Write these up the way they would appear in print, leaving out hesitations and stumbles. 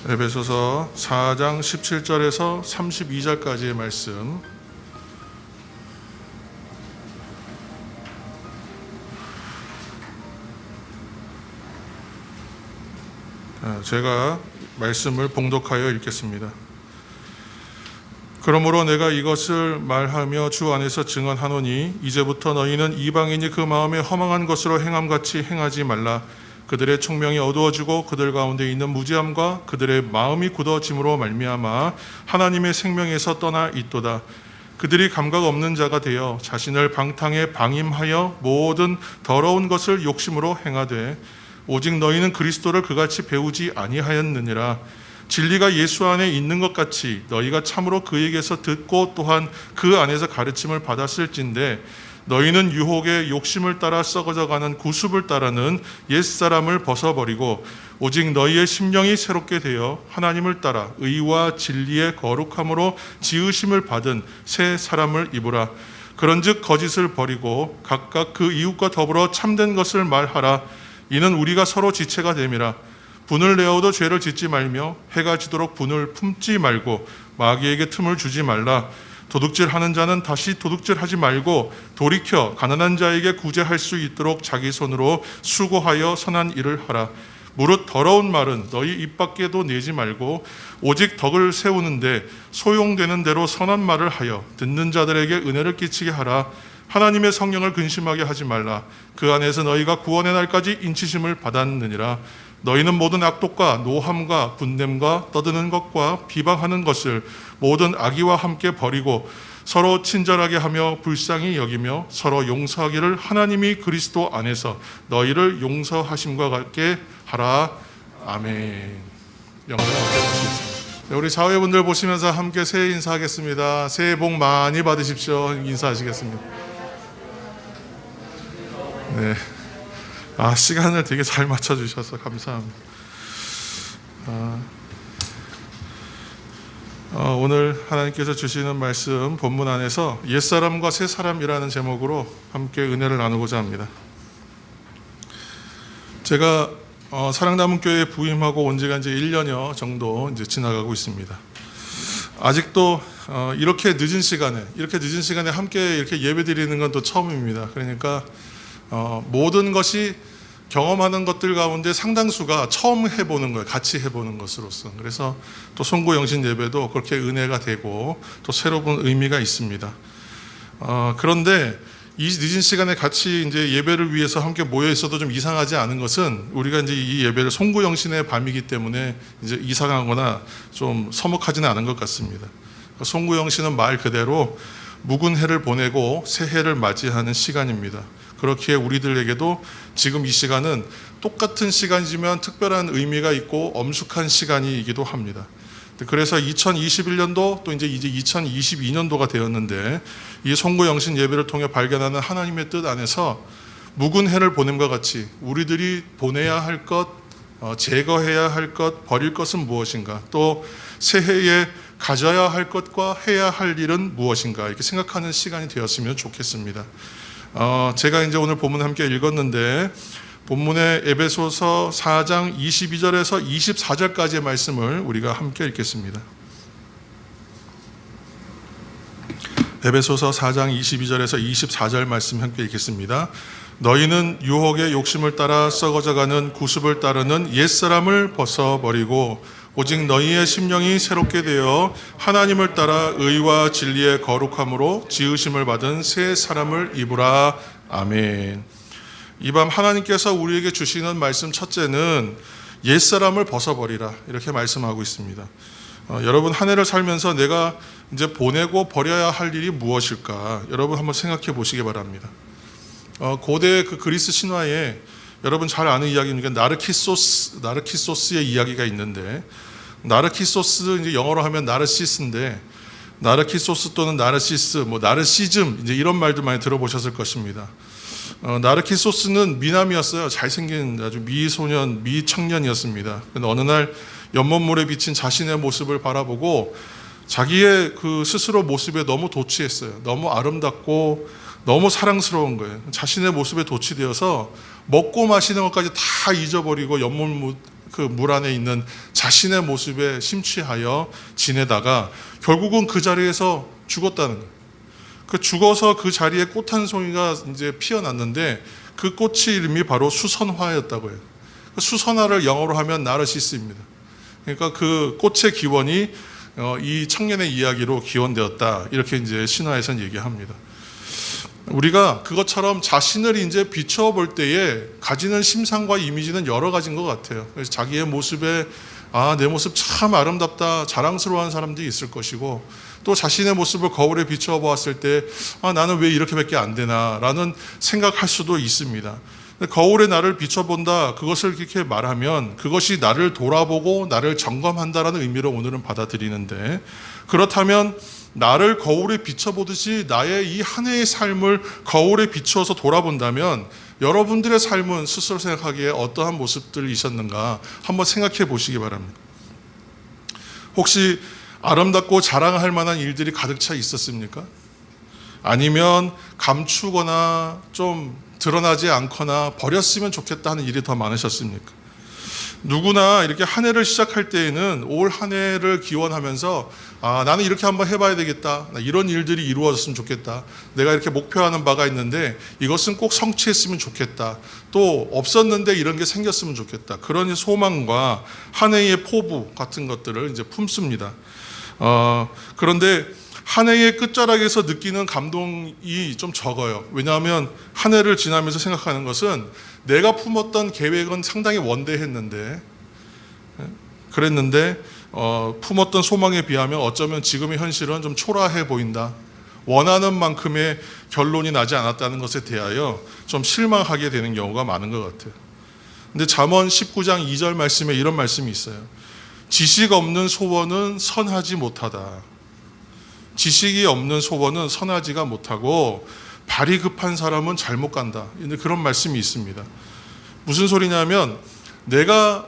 에베소서 4장 17절에서 32절까지의 말씀, 제가 말씀을 봉독하여 읽겠습니다. 그러므로 내가 이것을 말하며 주 안에서 증언하노니 이제부터 너희는 이방인이 그 마음에 허망한 것으로 행함같이 행하지 말라. 그들의 총명이 어두워지고 그들 가운데 있는 무지함과 그들의 마음이 굳어짐으로 말미암아 하나님의 생명에서 떠나 있도다. 그들이 감각 없는 자가 되어 자신을 방탕에 방임하여 모든 더러운 것을 욕심으로 행하되 오직 너희는 그리스도를 그같이 배우지 아니하였느니라. 진리가 예수 안에 있는 것 같이 너희가 참으로 그에게서 듣고 또한 그 안에서 가르침을 받았을진데 너희는 유혹의 욕심을 따라 썩어져가는 구습을 따르는 옛사람을 벗어버리고 오직 너희의 심령이 새롭게 되어 하나님을 따라 의와 진리의 거룩함으로 지으심을 받은 새 사람을 입으라. 그런즉 거짓을 버리고 각각 그 이웃과 더불어 참된 것을 말하라. 이는 우리가 서로 지체가 됨이라. 분을 내어도 죄를 짓지 말며 해가 지도록 분을 품지 말고 마귀에게 틈을 주지 말라. 도둑질하는 자는 다시 도둑질하지 말고 돌이켜 가난한 자에게 구제할 수 있도록 자기 손으로 수고하여 선한 일을 하라. 무릇 더러운 말은 너희 입 밖에도 내지 말고 오직 덕을 세우는데 소용되는 대로 선한 말을 하여 듣는 자들에게 은혜를 끼치게 하라. 하나님의 성령을 근심하게 하지 말라. 그 안에서 너희가 구원의 날까지 인치심을 받았느니라. 너희는 모든 악독과 노함과 분냄과 떠드는 것과 비방하는 것을 모든 악의와 함께 버리고 서로 친절하게 하며 불쌍히 여기며 서로 용서하기를 하나님이 그리스도 안에서 너희를 용서하심과 같게 하라. 아멘. 영광을 받으시겠습니다. 우리 자회분들 보시면서 함께 새해 인사하겠습니다. 새해 복 많이 받으십시오. 인사하시겠습니다. 네. 시간을 되게 잘 맞춰주셔서 감사합니다. 오늘 하나님께서 주시는 말씀 본문 안에서 옛사람과 새사람이라는 제목으로 함께 은혜를 나누고자 합니다. 제가 사랑남은교회에 부임하고 온 지가 이제 1년여 정도 이제 지나가고 있습니다. 아직도 이렇게 늦은 시간에 함께 이렇게 예배 드리는 건 또 처음입니다. 그러니까 모든 것이 경험하는 것들 가운데 상당수가 처음 해보는 거예요. 같이 해보는 것으로서. 그래서 또 송구영신 예배도 그렇게 은혜가 되고 또 새로운 의미가 있습니다. 그런데 이 늦은 시간에 같이 이제 예배를 위해서 함께 모여 있어도 좀 이상하지 않은 것은 우리가 이제 이 예배를 송구영신의 밤이기 때문에 이제 이상하거나 좀 서먹하지는 않은 것 같습니다. 송구영신은 말 그대로 묵은 해를 보내고 새 해를 맞이하는 시간입니다. 그렇기에 우리들에게도 지금 이 시간은 똑같은 시간이지만 특별한 의미가 있고 엄숙한 시간이기도 합니다. 그래서 2021년도 또 이제 2022년도가 되었는데 이 송구영신 예배를 통해 발견하는 하나님의 뜻 안에서 묵은 해를 보냄과 같이 우리들이 보내야 할 것, 제거해야 할 것, 버릴 것은 무엇인가, 또 새해에 가져야 할 것과 해야 할 일은 무엇인가 이렇게 생각하는 시간이 되었으면 좋겠습니다. 제가 이제 오늘 본문 함께 읽었는데 본문의 에베소서 4장 22절에서 24절까지의 말씀을 우리가 함께 읽겠습니다. 에베소서 4장 22절에서 24절 말씀 함께 읽겠습니다. 너희는 유혹의 욕심을 따라 썩어져가는 구습을 따르는 옛사람을 벗어버리고 오직 너희의 심령이 새롭게 되어 하나님을 따라 의와 진리의 거룩함으로 지으심을 받은 새 사람을 입으라. 아멘. 이 밤 하나님께서 우리에게 주시는 말씀 첫째는 옛사람을 벗어버리라 이렇게 말씀하고 있습니다. 여러분 한 해를 살면서 내가 이제 보내고 버려야 할 일이 무엇일까? 여러분 한번 생각해 보시기 바랍니다. 고대 그 그리스 신화에 여러분 잘 아는 이야기입니다. 나르키소스의 이야기가 있는데 나르키소스 이제 영어로 하면 나르시스인데 나르키소스 또는 나르시스, 나르시즘 이제 이런 말도 많이 들어보셨을 것입니다. 나르키소스는 미남이었어요. 잘생긴 아주 미소년, 미청년이었습니다. 근데 어느 날 연못물에 비친 자신의 모습을 바라보고 자기의 그 스스로 모습에 너무 도취했어요. 너무 아름답고 너무 사랑스러운 거예요. 자신의 모습에 도취되어서 먹고 마시는 것까지 다 잊어버리고 그 물 안에 있는 자신의 모습에 심취하여 지내다가 결국은 그 자리에서 죽었다는 거예요. 그 죽어서 그 자리에 꽃 한 송이가 이제 피어났는데 그 꽃의 이름이 바로 수선화였다고 해요. 수선화를 영어로 하면 나르시스입니다. 그러니까 그 꽃의 기원이 이 청년의 이야기로 기원되었다. 이렇게 이제 신화에서는 얘기합니다. 우리가 그것처럼 자신을 이제 비추어 볼 때에 가지는 심상과 이미지는 여러 가지인 것 같아요. 그래서 자기의 모습에 내 모습 참 아름답다, 자랑스러워하는 사람들이 있을 것이고, 또 자신의 모습을 거울에 비추어 보았을 때 나는 왜 이렇게밖에 안 되나라는 생각할 수도 있습니다. 거울에 나를 비춰본다, 그것을 이렇게 말하면 그것이 나를 돌아보고 나를 점검한다라는 의미로 오늘은 받아들이는데, 그렇다면 나를 거울에 비춰보듯이 나의 이 한 해의 삶을 거울에 비추어서 돌아본다면 여러분들의 삶은 스스로 생각하기에 어떠한 모습들이 있었는가 한번 생각해 보시기 바랍니다. 혹시 아름답고 자랑할 만한 일들이 가득 차 있었습니까? 아니면 감추거나 좀 드러나지 않거나 버렸으면 좋겠다 하는 일이 더 많으셨습니까? 누구나 이렇게 한 해를 시작할 때에는 올 한 해를 기원하면서 나는 이렇게 한번 해봐야 되겠다, 이런 일들이 이루어졌으면 좋겠다, 내가 이렇게 목표하는 바가 있는데 이것은 꼭 성취했으면 좋겠다, 또 없었는데 이런 게 생겼으면 좋겠다, 그런 소망과 한 해의 포부 같은 것들을 이제 품습니다. 그런데 한 해의 끝자락에서 느끼는 감동이 좀 적어요. 왜냐하면 한 해를 지나면서 생각하는 것은 내가 품었던 계획은 상당히 원대했는데, 그랬는데 품었던 소망에 비하면 어쩌면 지금의 현실은 좀 초라해 보인다, 원하는 만큼의 결론이 나지 않았다는 것에 대하여 좀 실망하게 되는 경우가 많은 것 같아요. 근데 잠언 19장 2절 말씀에 이런 말씀이 있어요. 지식 없는 소원은 선하지 못하다. 지식이 없는 소원은 선하지가 못하고 발이 급한 사람은 잘못 간다. 그런 말씀이 있습니다. 무슨 소리냐면 내가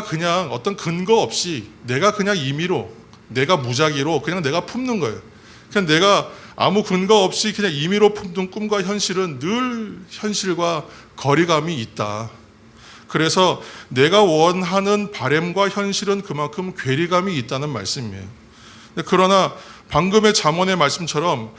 그냥 어떤 근거 없이 내가 그냥 임의로, 내가 무작위로 그냥 내가 품는 거예요. 그냥 내가 아무 근거 없이 그냥 임의로 품는 꿈과 현실은 늘 현실과 거리감이 있다. 그래서 내가 원하는 바램과 현실은 그만큼 괴리감이 있다는 말씀이에요. 그러나 방금의 잠언의 말씀처럼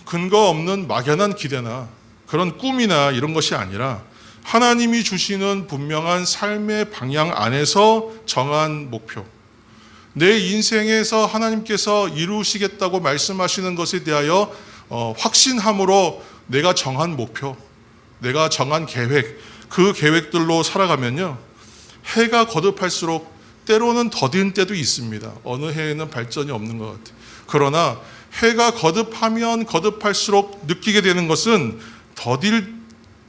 근거 없는 막연한 기대나 그런 꿈이나 이런 것이 아니라 하나님이 주시는 분명한 삶의 방향 안에서 정한 목표, 내 인생에서 하나님께서 이루시겠다고 말씀하시는 것에 대하여 확신함으로 내가 정한 목표, 내가 정한 계획, 그 계획들로 살아가면요, 해가 거듭할수록 때로는 더딘 때도 있습니다. 어느 해에는 발전이 없는 것 같아요. 그러나 해가 거듭하면 거듭할수록 느끼게 되는 것은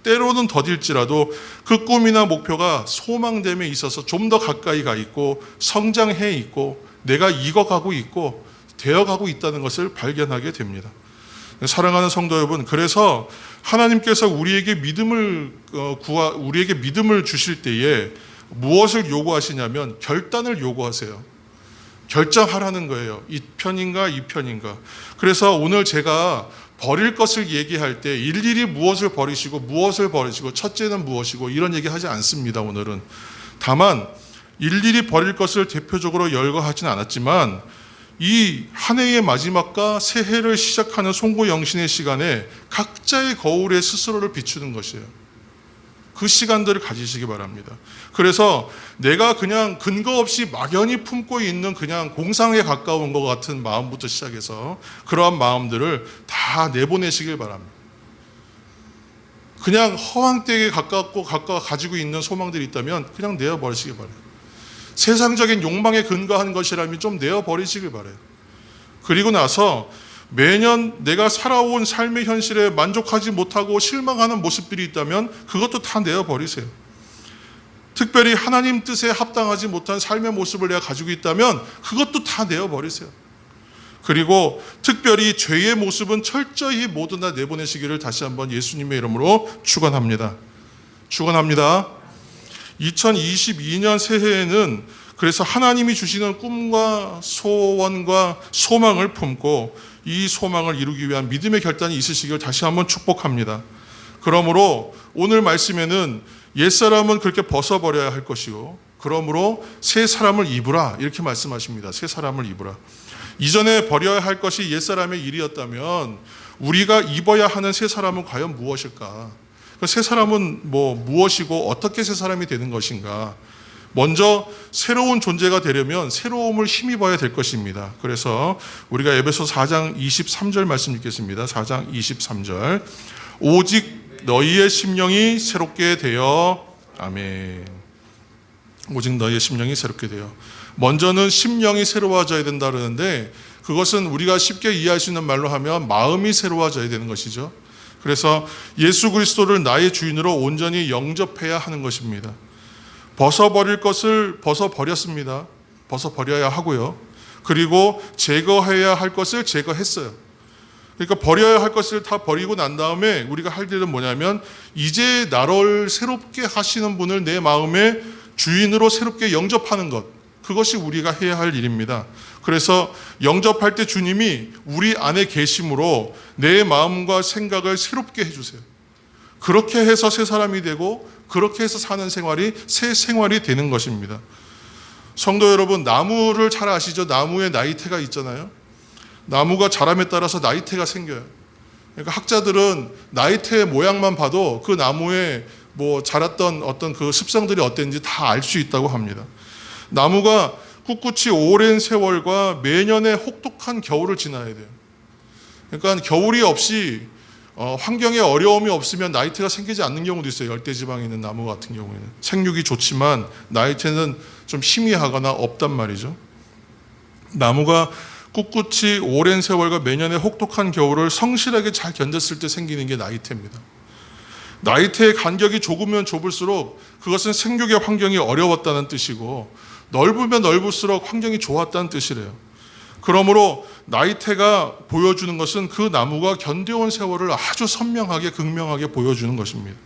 때로는 더딜지라도 그 꿈이나 목표가 소망됨에 있어서 좀 더 가까이 가 있고 성장해 있고 내가 익어가고 있고 되어가고 있다는 것을 발견하게 됩니다. 사랑하는 성도 여러분, 그래서 하나님께서 우리에게 믿음을 주실 때에 무엇을 요구하시냐면 결단을 요구하세요. 결정하라는 거예요. 이 편인가 이 편인가. 그래서 오늘 제가 버릴 것을 얘기할 때 일일이 무엇을 버리시고 첫째는 무엇이고 이런 얘기하지 않습니다. 오늘은 다만 일일이 버릴 것을 대표적으로 열거하지는 않았지만 이 한 해의 마지막과 새해를 시작하는 송구영신의 시간에 각자의 거울에 스스로를 비추는 것이에요. 그 시간들을 가지시기 바랍니다. 그래서 내가 그냥 근거 없이 막연히 품고 있는 그냥 공상에 가까운 것 같은 마음부터 시작해서 그러한 마음들을 다 내보내시길 바랍니다. 그냥 허황되게 가지고 있는 소망들이 있다면 그냥 내어버리시기 바라요. 세상적인 욕망에 근거한 것이라면 좀 내어버리시길 바라요. 그리고 나서 매년 내가 살아온 삶의 현실에 만족하지 못하고 실망하는 모습들이 있다면 그것도 다 내어버리세요. 특별히 하나님 뜻에 합당하지 못한 삶의 모습을 내가 가지고 있다면 그것도 다 내어버리세요. 그리고 특별히 죄의 모습은 철저히 모두 다 내보내시기를 다시 한번 예수님의 이름으로 축원합니다. 2022년 새해에는 그래서 하나님이 주시는 꿈과 소원과 소망을 품고 이 소망을 이루기 위한 믿음의 결단이 있으시길 다시 한번 축복합니다. 그러므로 오늘 말씀에는 옛사람은 그렇게 벗어버려야 할 것이고 그러므로 새 사람을 입으라 이렇게 말씀하십니다. 새 사람을 입으라. 이전에 버려야 할 것이 옛사람의 일이었다면 우리가 입어야 하는 새 사람은 과연 무엇일까? 새 사람은 무엇이고 어떻게 새 사람이 되는 것인가? 먼저 새로운 존재가 되려면 새로움을 힘입어야 될 것입니다. 그래서 우리가 에베소 4장 23절 말씀 읽겠습니다. 4장 23절. 오직 너희의 심령이 새롭게 되어 아멘. 오직 너희의 심령이 새롭게 되어. 먼저는 심령이 새로워져야 된다 그러는데 그것은 우리가 쉽게 이해할 수 있는 말로 하면 마음이 새로워져야 되는 것이죠. 그래서 예수 그리스도를 나의 주인으로 온전히 영접해야 하는 것입니다. 벗어버릴 것을 벗어버렸습니다. 벗어버려야 하고요. 그리고 제거해야 할 것을 제거했어요. 그러니까 버려야 할 것을 다 버리고 난 다음에 우리가 할 일은 뭐냐면 이제 나를 새롭게 하시는 분을 내 마음의 주인으로 새롭게 영접하는 것, 그것이 우리가 해야 할 일입니다. 그래서 영접할 때 주님이 우리 안에 계심으로 내 마음과 생각을 새롭게 해주세요. 그렇게 해서 새 사람이 되고 그렇게 해서 사는 생활이 새 생활이 되는 것입니다. 성도 여러분, 나무를 잘 아시죠? 나무에 나이테가 있잖아요. 나무가 자람에 따라서 나이테가 생겨요. 그러니까 학자들은 나이테의 모양만 봐도 그 나무에 자랐던 어떤 그 습성들이 어땠는지 다 알 수 있다고 합니다. 나무가 꿋꿋이 오랜 세월과 매년의 혹독한 겨울을 지나야 돼요. 그러니까 겨울이 없이 환경에 어려움이 없으면 나이테가 생기지 않는 경우도 있어요. 열대지방에 있는 나무 같은 경우에는 생육이 좋지만 나이테는 좀 희미하거나 없단 말이죠. 나무가 꿋꿋이 오랜 세월과 매년의 혹독한 겨울을 성실하게 잘 견뎠을 때 생기는 게 나이테입니다. 나이테의 간격이 좁으면 좁을수록 그것은 생육의 환경이 어려웠다는 뜻이고 넓으면 넓을수록 환경이 좋았다는 뜻이래요. 그러므로 나이테가 보여주는 것은 그 나무가 견뎌온 세월을 아주 선명하게 극명하게 보여주는 것입니다.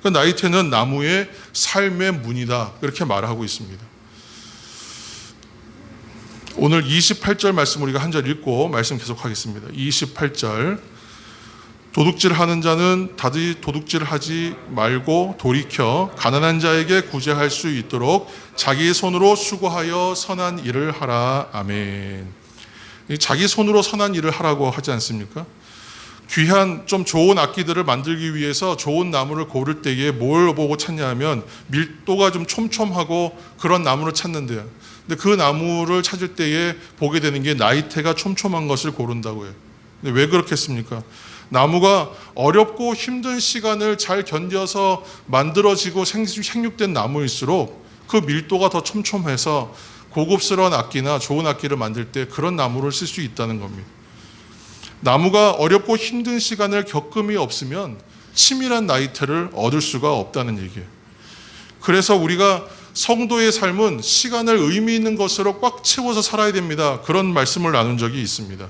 그 나이테는 나무의 삶의 문이다 그렇게 말하고 있습니다. 오늘 28절 말씀 우리가 한 절 읽고 말씀 계속하겠습니다. 28절. 도둑질하는 자는 다시 도둑질하지 말고 돌이켜 가난한 자에게 구제할 수 있도록 자기 손으로 수고하여 선한 일을 하라. 아멘. 자기 손으로 선한 일을 하라고 하지 않습니까? 귀한 좀 좋은 악기들을 만들기 위해서 좋은 나무를 고를 때에 뭘 보고 찾냐 하면 밀도가 좀 촘촘하고 그런 나무를 찾는데요. 근데 그 나무를 찾을 때에 보게 되는 게 나이테가 촘촘한 것을 고른다고 해요. 근데 왜 그렇겠습니까? 나무가 어렵고 힘든 시간을 잘 견뎌서 만들어지고 생육된 나무일수록 그 밀도가 더 촘촘해서 고급스러운 악기나 좋은 악기를 만들 때 그런 나무를 쓸 수 있다는 겁니다. 나무가 어렵고 힘든 시간을 겪음이 없으면 치밀한 나이테를 얻을 수가 없다는 얘기예요. 그래서 우리가 성도의 삶은 시간을 의미 있는 것으로 꽉 채워서 살아야 됩니다. 그런 말씀을 나눈 적이 있습니다.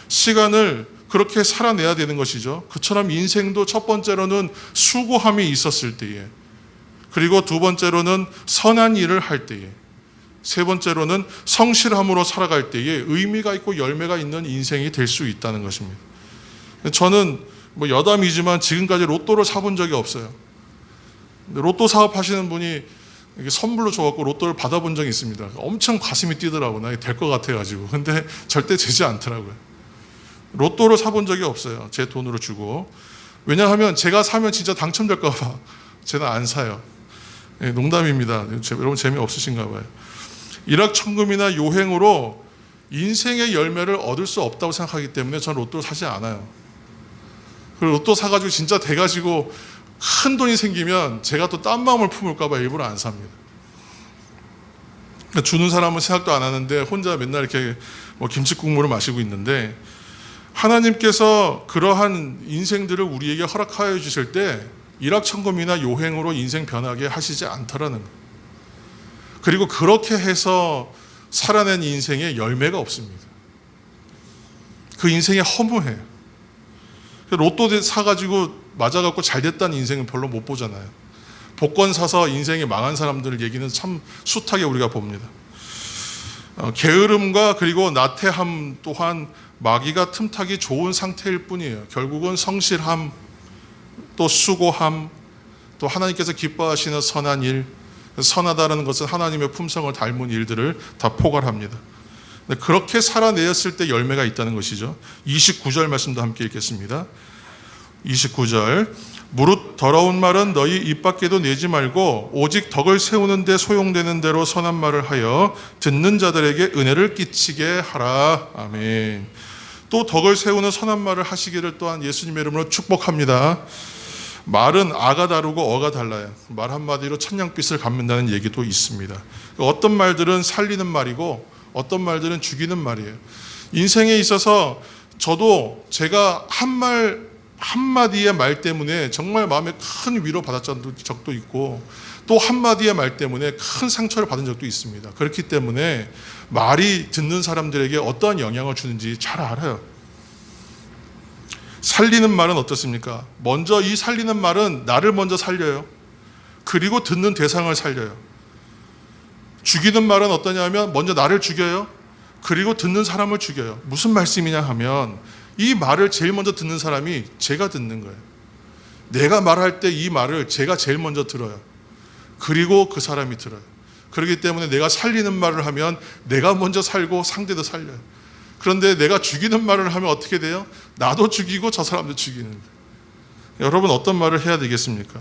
시간을 그렇게 살아내야 되는 것이죠. 그처럼 인생도 첫 번째로는 수고함이 있었을 때에, 그리고 두 번째로는 선한 일을 할 때에, 세 번째로는 성실함으로 살아갈 때에 의미가 있고 열매가 있는 인생이 될 수 있다는 것입니다. 저는 여담이지만 지금까지 로또를 사본 적이 없어요. 로또 사업하시는 분이 선물로 줘갖고 로또를 받아본 적이 있습니다. 엄청 가슴이 뛰더라고요. 나 될 것 같아가지고. 근데 절대 되지 않더라고요. 로또를 사본 적이 없어요. 제 돈으로 주고. 왜냐하면 제가 사면 진짜 당첨될까 봐 저는 안 사요. 농담입니다. 여러분 재미없으신가 봐요. 일확천금이나 요행으로 인생의 열매를 얻을 수 없다고 생각하기 때문에 저는 로또를 사지 않아요. 그리고 로또 사가지고 진짜 돼가지고 큰 돈이 생기면 제가 또 딴 마음을 품을까 봐 일부러 안 삽니다. 주는 사람은 생각도 안 하는데 혼자 맨날 이렇게 김치국물을 마시고 있는데, 하나님께서 그러한 인생들을 우리에게 허락하여 주실 때 일확천금이나 요행으로 인생 변하게 하시지 않더라는 거예요. 그리고 그렇게 해서 살아낸 인생에 열매가 없습니다. 그 인생이 허무해요. 로또 사가지고 맞아갖고 잘 됐다는 인생은 별로 못 보잖아요. 복권 사서 인생이 망한 사람들 얘기는 참 숱하게 우리가 봅니다. 게으름과 그리고 나태함 또한 마귀가 틈타기 좋은 상태일 뿐이에요. 결국은 성실함, 또 수고함, 또 하나님께서 기뻐하시는 선한 일, 선하다는 것은 하나님의 품성을 닮은 일들을 다 포괄합니다. 그렇게 살아내었을 때 열매가 있다는 것이죠. 29절 말씀도 함께 읽겠습니다. 29절 무릇 더러운 말은 너희 입 밖에도 내지 말고 오직 덕을 세우는 데 소용되는 대로 선한 말을 하여 듣는 자들에게 은혜를 끼치게 하라. 아멘. 또 덕을 세우는 선한 말을 하시기를 또한 예수님의 이름으로 축복합니다. 말은 아가 다르고 어가 달라요. 말 한마디로 천냥빚을 갚는다는 얘기도 있습니다. 어떤 말들은 살리는 말이고 어떤 말들은 죽이는 말이에요. 인생에 있어서 저도 제가 한마디의 말 때문에 정말 마음에 큰 위로 받았던 적도 있고 또 한마디의 말 때문에 큰 상처를 받은 적도 있습니다. 그렇기 때문에 말이 듣는 사람들에게 어떠한 영향을 주는지 잘 알아요. 살리는 말은 어떻습니까? 먼저 이 살리는 말은 나를 먼저 살려요. 그리고 듣는 대상을 살려요. 죽이는 말은 어떠냐면 먼저 나를 죽여요. 그리고 듣는 사람을 죽여요. 무슨 말씀이냐 하면 이 말을 제일 먼저 듣는 사람이 제가 듣는 거예요. 내가 말할 때 이 말을 제가 제일 먼저 들어요. 그리고 그 사람이 들어요. 그렇기 때문에 내가 살리는 말을 하면 내가 먼저 살고 상대도 살려요. 그런데 내가 죽이는 말을 하면 어떻게 돼요? 나도 죽이고 저 사람도 죽이는 거예요. 여러분 어떤 말을 해야 되겠습니까?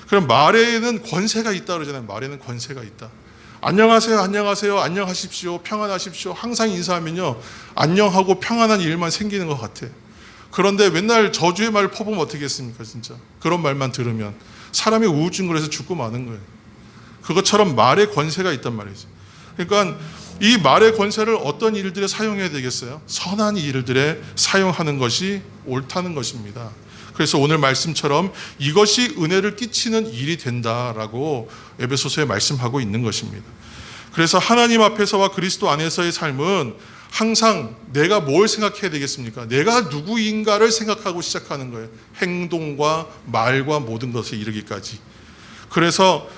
그럼 말에는 권세가 있다 그러잖아요. 말에는 권세가 있다. 안녕하세요, 안녕하세요, 안녕하십시오, 평안하십시오. 항상 인사하면요, 안녕하고 평안한 일만 생기는 것 같아. 그런데 맨날 저주의 말을 퍼보면 어떻겠습니까, 진짜. 그런 말만 들으면 사람이 우울증걸려서 죽고 마는 거예요. 그것처럼 말의 권세가 있단 말이죠. 그러니까 이 말의 권세를 어떤 일들에 사용해야 되겠어요? 선한 일들에 사용하는 것이 옳다는 것입니다. 그래서 오늘 말씀처럼 이것이 은혜를 끼치는 일이 된다라고 에베소서에 말씀하고 있는 것입니다. 그래서 하나님 앞에서와 그리스도 안에서의 삶은 항상 내가 뭘 생각해야 되겠습니까? 내가 누구인가를 생각하고 시작하는 거예요. 행동과 말과 모든 것에 이르기까지. 그래서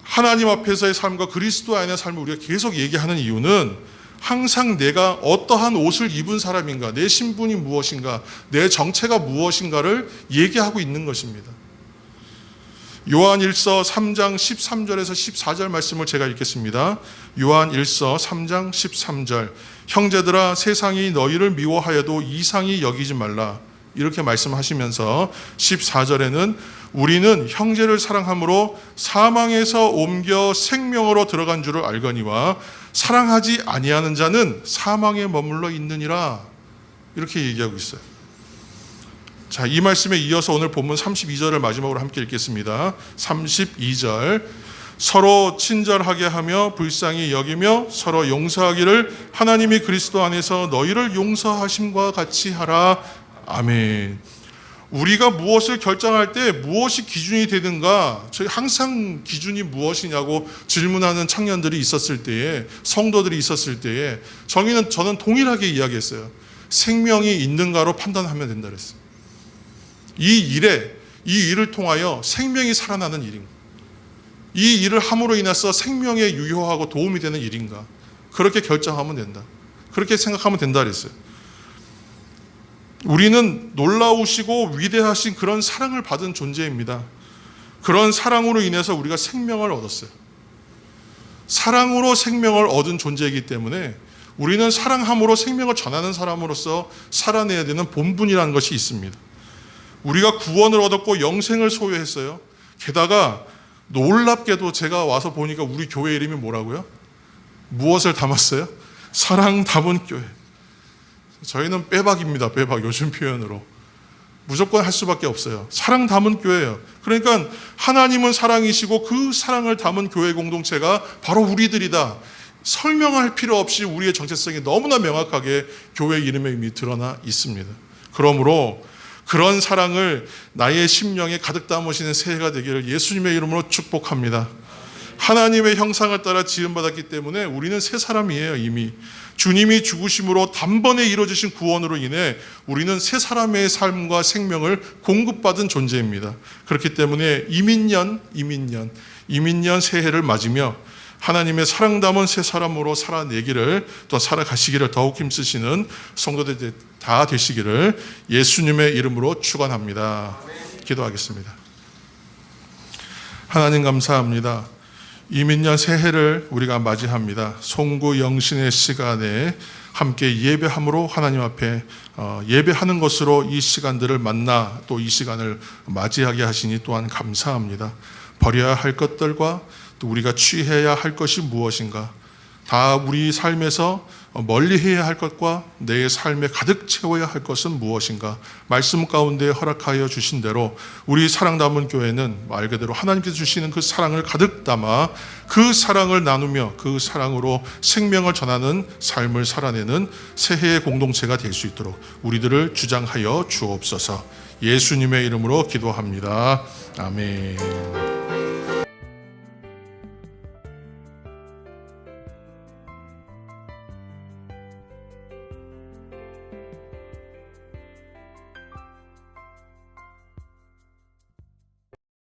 하나님 앞에서의 삶과 그리스도 안의 삶을 우리가 계속 얘기하는 이유는 항상 내가 어떠한 옷을 입은 사람인가, 내 신분이 무엇인가, 내 정체가 무엇인가를 얘기하고 있는 것입니다. 요한 1서 3장 13절에서 14절 말씀을 제가 읽겠습니다. 요한 1서 3장 13절 형제들아 세상이 너희를 미워하여도 이상히 여기지 말라. 이렇게 말씀하시면서 14절에는 우리는 형제를 사랑함으로 사망에서 옮겨 생명으로 들어간 줄을 알거니와 사랑하지 아니하는 자는 사망에 머물러 있느니라. 이렇게 얘기하고 있어요. 자, 이 말씀에 이어서 오늘 본문 32절을 마지막으로 함께 읽겠습니다. 32절 서로 친절하게 하며 불쌍히 여기며 서로 용서하기를 하나님이 그리스도 안에서 너희를 용서하심과 같이 하라. 아멘. 우리가 무엇을 결정할 때 무엇이 기준이 되든가 저희 항상 기준이 무엇이냐고 질문하는 청년들이 있었을 때에 성도들이 있었을 때에 저는 동일하게 이야기했어요. 생명이 있는가로 판단하면 된다 그랬어요. 이 일을 통하여 생명이 살아나는 일인가, 이 일을 함으로 인해서 생명에 유효하고 도움이 되는 일인가, 그렇게 결정하면 된다, 그렇게 생각하면 된다 그랬어요. 우리는 놀라우시고 위대하신 그런 사랑을 받은 존재입니다. 그런 사랑으로 인해서 우리가 생명을 얻었어요. 사랑으로 생명을 얻은 존재이기 때문에 우리는 사랑함으로 생명을 전하는 사람으로서 살아내야 되는 본분이라는 것이 있습니다. 우리가 구원을 얻었고 영생을 소유했어요. 게다가 놀랍게도 제가 와서 보니까 우리 교회 이름이 뭐라고요? 무엇을 담았어요? 사랑 담은 교회. 저희는 빼박입니다. 빼박, 요즘 표현으로. 무조건 할 수밖에 없어요. 사랑 담은 교회예요. 그러니까 하나님은 사랑이시고 그 사랑을 담은 교회 공동체가 바로 우리들이다. 설명할 필요 없이 우리의 정체성이 너무나 명확하게 교회 이름에 이미 드러나 있습니다. 그러므로 그런 사랑을 나의 심령에 가득 담으시는 새해가 되기를 예수님의 이름으로 축복합니다. 하나님의 형상을 따라 지음받았기 때문에 우리는 새 사람이에요. 이미 주님이 죽으심으로 단번에 이루어지신 구원으로 인해 우리는 새 사람의 삶과 생명을 공급받은 존재입니다. 그렇기 때문에 이민년 새해를 맞으며 하나님의 사랑 담은 새 사람으로 살아내기를, 또 살아가시기를 더욱 힘쓰시는 성도들 다 되시기를 예수님의 이름으로 축원합니다. 기도하겠습니다. 하나님 감사합니다. 이민년 새해를 우리가 맞이합니다. 송구 영신의 시간에 함께 예배함으로 하나님 앞에 예배하는 것으로 이 시간들을 만나 또 이 시간을 맞이하게 하시니 또한 감사합니다. 버려야 할 것들과 또 우리가 취해야 할 것이 무엇인가, 다 우리 삶에서 멀리해야 할 것과 내 삶에 가득 채워야 할 것은 무엇인가, 말씀 가운데 허락하여 주신 대로 우리 사랑담은 교회는 말 그대로 하나님께서 주시는 그 사랑을 가득 담아 그 사랑을 나누며 그 사랑으로 생명을 전하는 삶을 살아내는 새해의 공동체가 될 수 있도록 우리들을 주장하여 주옵소서. 예수님의 이름으로 기도합니다. 아멘.